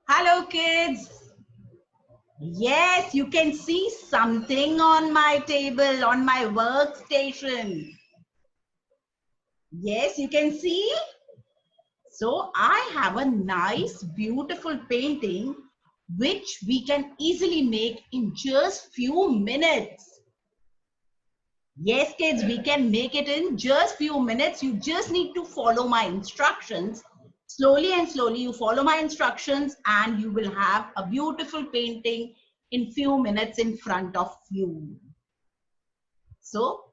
Hello, kids. Yes, you can see something on my table, on my workstation. Yes, you can see. So I have a nice, beautiful painting which we can easily make in just few minutes. Yes, kids, we can make it in just few minutes. You just need to follow my instructions. Slowly and slowly, you follow my instructions and you will have a beautiful painting in few minutes in front of you. So,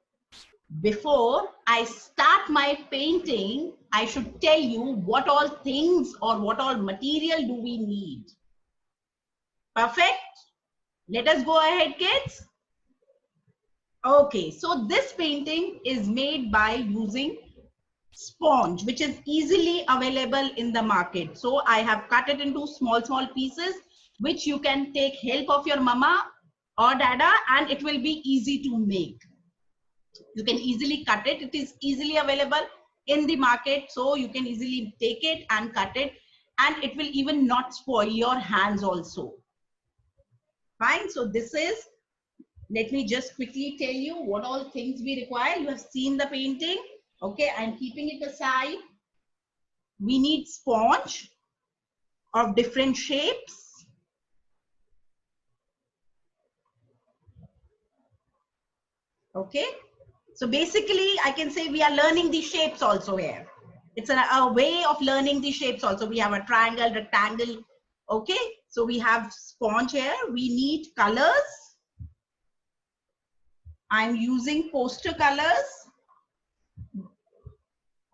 before I start my painting, I should tell you what all things or what all material do we need. Perfect? Let us go ahead, kids. Okay, so this painting is made by using sponge, which is easily available in the market. So I have cut it into small pieces, which you can take help of your mama or dada, and it will be easy to make. You can easily cut it. It is easily available in the market. So you can easily take it and cut it, and it will even not spoil your hands also. Fine. So this is, let me just quickly tell you what all things we require. You have seen the painting. Okay, I'm keeping it aside. We need sponge of different shapes. Okay, so basically I can say we are learning the shapes also here. It's a way of learning the shapes also. We have a triangle, rectangle. Okay, so we have sponge here. We need colors. I'm using poster colors.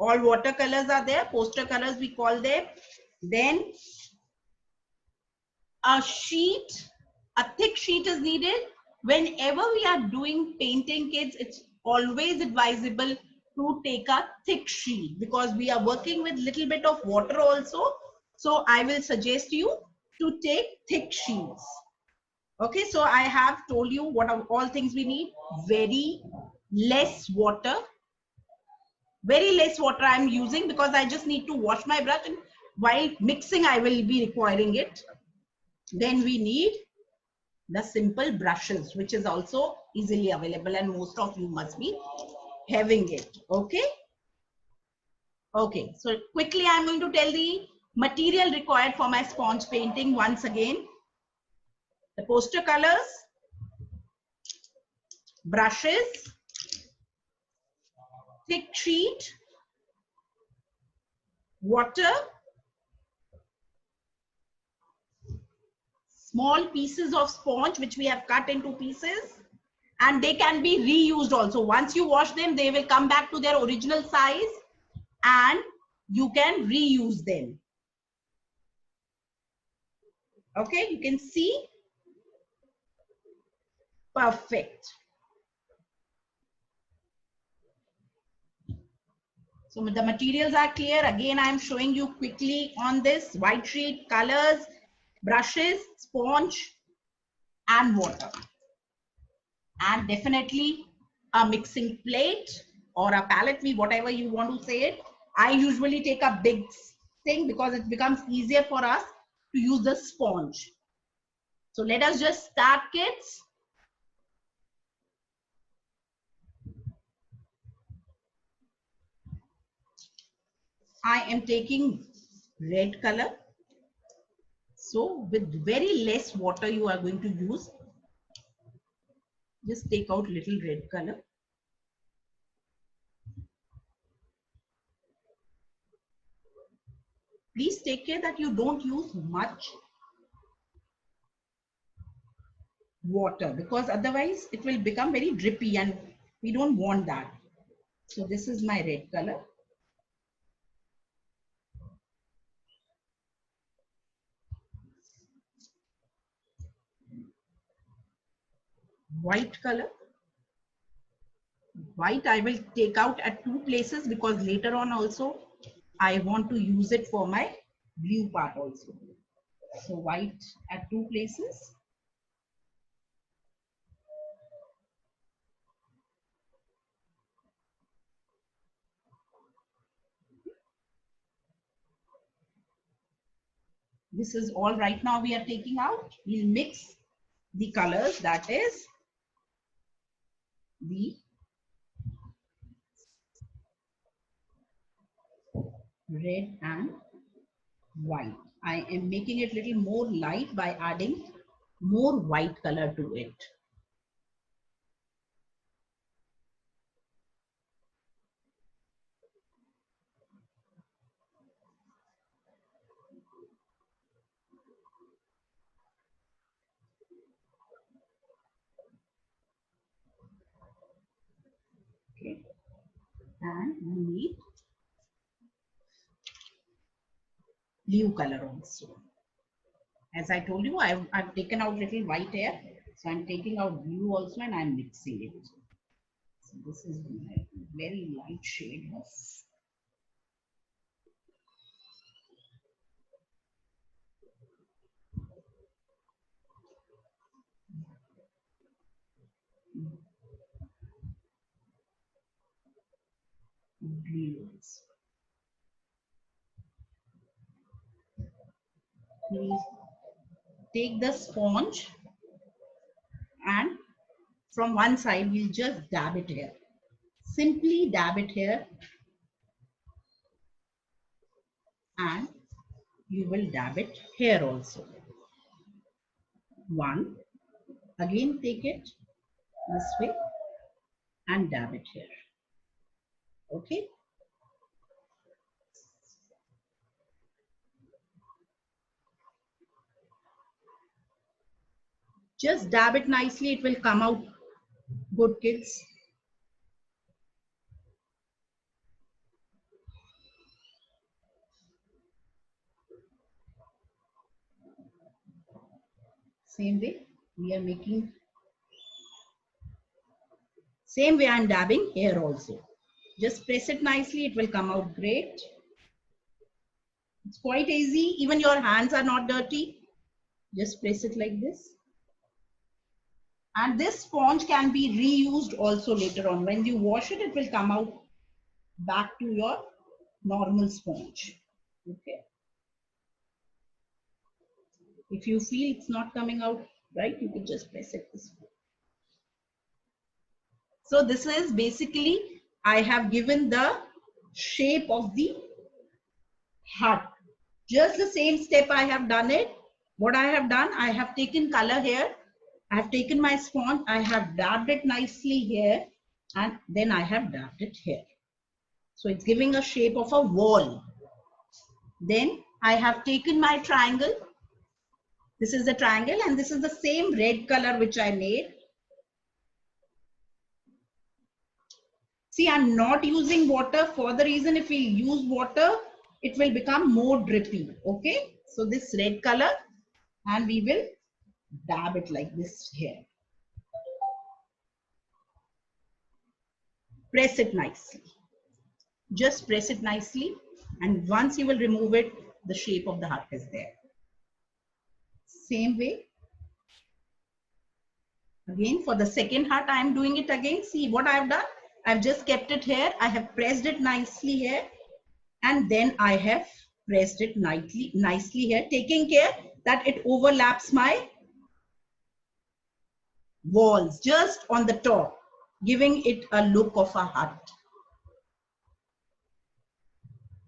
All watercolors are there. Poster colors we call them. Then a sheet, a thick sheet is needed. Whenever we are doing painting, kids, it's always advisable to take a thick sheet because we are working with little bit of water also. So I will suggest you to take thick sheets. Okay, so I have told you what are all things we need. Very less water. Very less water I'm using because I just need to wash my brush, and while mixing I will be requiring it. Then we need the simple brushes, which is also easily available, and most of you must be having it. Okay. Okay. So quickly, I'm going to tell the material required for my sponge painting once again. The poster colors, brushes, thick sheet, water, small pieces of sponge, which we have cut into pieces, and they can be reused also. Once you wash them, they will come back to their original size and you can reuse them. Okay, you can see. Perfect. So the materials are clear. Again, I am showing you quickly on this: white sheet, colors, brushes, sponge, and water. And definitely a mixing plate or a palette, whatever you want to say it. I usually take a big thing because it becomes easier for us to use the sponge. So let us just start, kids. I am taking red color. So with very less water you are going to use. Just take out little red color. Please take care that you don't use much water because otherwise it will become very drippy and we don't want that. So this is my red color. White color. White I will take out at two places because later on also I want to use it for my blue part also. So white at two places. This is all right now we are taking out. We'll mix the colors, that is the red and white. I am making it little more light by adding more white color to it. Okay, and we need blue color also. As I told you, I've taken out little white here, so I'm taking out blue also and I'm mixing it. So this is my very light shade of blues. Please take the sponge and from one side we'll just dab it here. Simply dab it here and you will dab it here also. One, again take it this way and dab it here. Okay. Just dab it nicely, it will come out good, kids. Same way we are making, same way I'm dabbing here also. Just press it nicely, it will come out great. It's quite easy, even your hands are not dirty. Just press it like this. And this sponge can be reused also later on. When you wash it, it will come out back to your normal sponge. Okay. If you feel it's not coming out right, you can just press it this way. So this is basically, I have given the shape of the heart. Just the same step I have done it. What I have done, I have taken color here. I have taken my sponge, I have dabbed it nicely here, and then I have dabbed it here. So it's giving a shape of a wall. Then I have taken my triangle. This is the triangle and this is the same red color which I made. See, I'm not using water for the reason if we use water, it will become more drippy. Okay. So this red color and we will dab it like this here. Press it nicely. Just press it nicely. And once you will remove it, the shape of the heart is there. Same way. Again, for the second heart, I am doing it again. See what I have done? I have just kept it here. I have pressed it nicely here. And then I have pressed it nicely here, taking care that it overlaps my walls just on the top, giving it a look of a heart.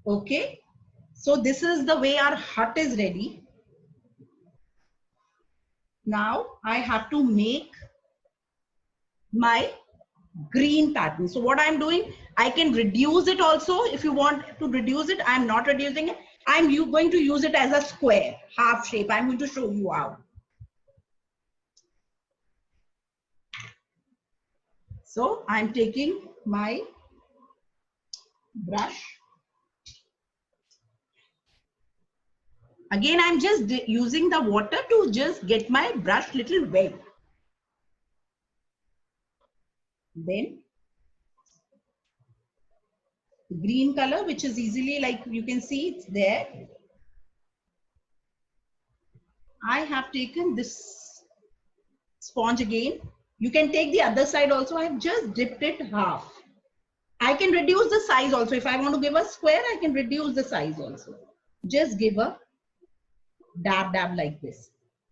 Okay. So this is the way our heart is ready. Now I have to make my green pattern. So what I'm doing, I can reduce it also. If you want to reduce it, I'm not reducing it. I'm going to use it as a square, half shape. I'm going to show you how. So I'm taking my brush. Again, I'm just using the water to just get my brush little wet. Then the green color, which is easily, like you can see, it's there. I have taken this sponge again. You can take the other side also. I have just dipped it half. I can reduce the size also. If I want to give a square, I can reduce the size also. Just give a dab, dab like this.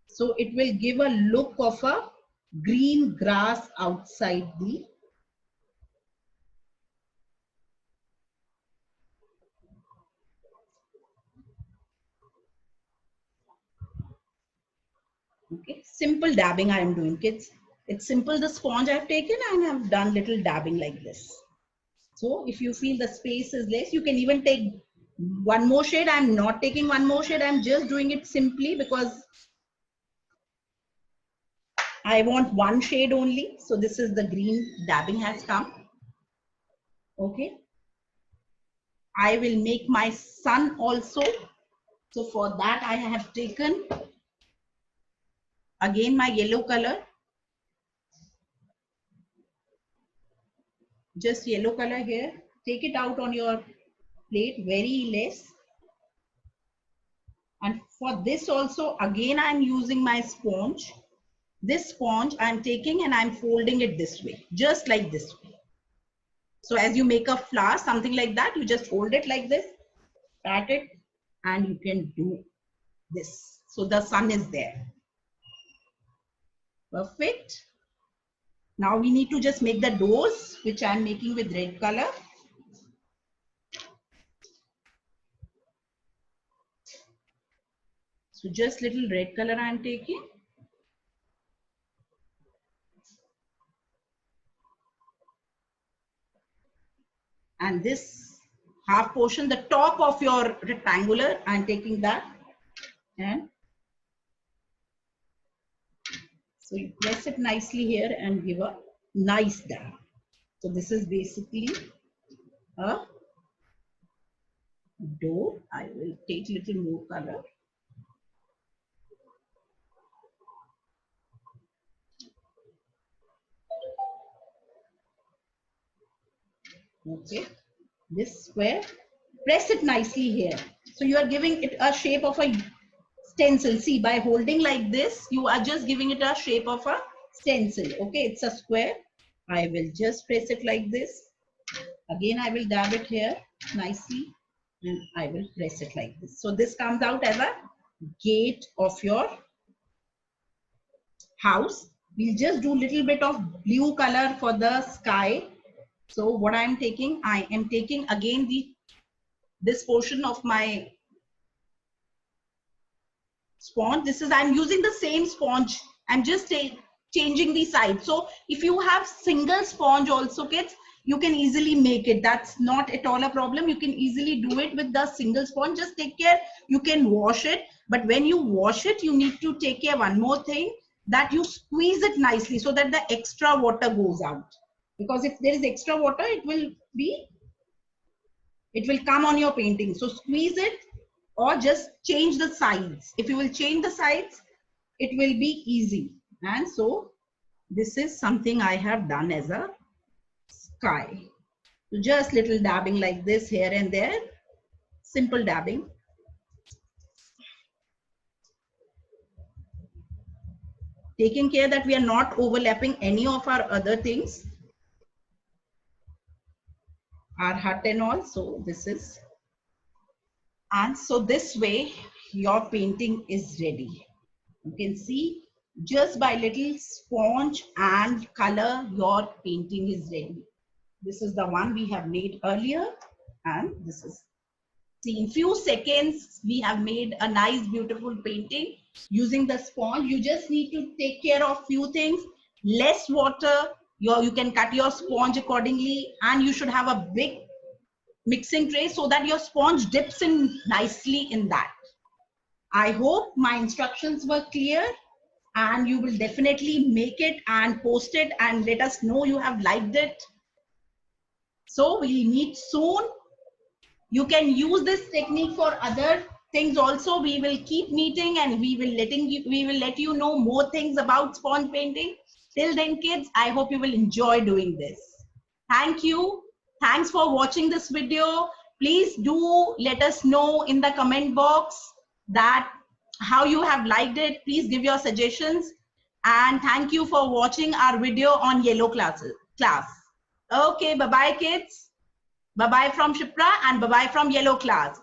So it will give a look of a green grass outside the okay. Simple dabbing I am doing, kids. It's simple, the sponge I've taken and I've done little dabbing like this. So if you feel the space is less, you can even take one more shade. I'm not taking one more shade. I'm just doing it simply because I want one shade only. So this is the green dabbing has come. Okay. I will make my sun also. So for that I have taken again my yellow color. Just yellow color here. Take it out on your plate, very less. And for this also, again, I'm using my sponge. This sponge I'm taking and I'm folding it this way, just like this way. So as you make a flower, something like that, you just hold it like this, pat it, and you can do this. So the sun is there. Perfect. Now we need to just make the doors, which I'm making with red color. So just little red color I'm taking. And this half portion, the top of your rectangular, I'm taking that. And so you press it nicely here and give a nice dab. So this is basically a door. I will take little more color. Okay, this square, press it nicely here. So you are giving it a shape of a stencil. See, by holding like this, you are just giving it a shape of a stencil. Okay, it's a square. I will just press it like this. Again, I will dab it here nicely and I will press it like this. So this comes out as a gate of your house. We'll just do little bit of blue color for the sky. So what I am taking again this portion of my sponge. This is, I'm using the same sponge. I'm just changing the side. So if you have single sponge also, kids, you can easily make it. That's not at all a problem. You can easily do it with the single sponge. Just take care, you can wash it. But when you wash it, you need to take care one more thing, that you squeeze it nicely so that the extra water goes out. Because if there is extra water, it will come on your painting. So squeeze it or just change the sides. If you will change the sides, it will be easy. And so this is something I have done as a sky. So just little dabbing like this here and there. Simple dabbing. Taking care that we are not overlapping any of our other things. Our hut and all. So this is, and so this way your painting is ready. You can see just by little sponge and color, your painting is ready. This is the one we have made earlier, and this is, see, in few seconds we have made a nice beautiful painting using the sponge. You just need to take care of few things. Less water, you can cut your sponge accordingly, and you should have a big mixing tray so that your sponge dips in nicely in that. I hope my instructions were clear, and you will definitely make it and post it and let us know you have liked it. So we'll meet soon. You can use this technique for other things also. We will keep meeting and we will let you know more things about sponge painting. Till then, kids, I hope you will enjoy doing this. Thank you. Thanks for watching this video. Please do let us know in the comment box that how you have liked it. Please give your suggestions. And thank you for watching our video on yellow class. Okay, bye-bye, kids. Bye-bye from Shipra and bye-bye from yellow class.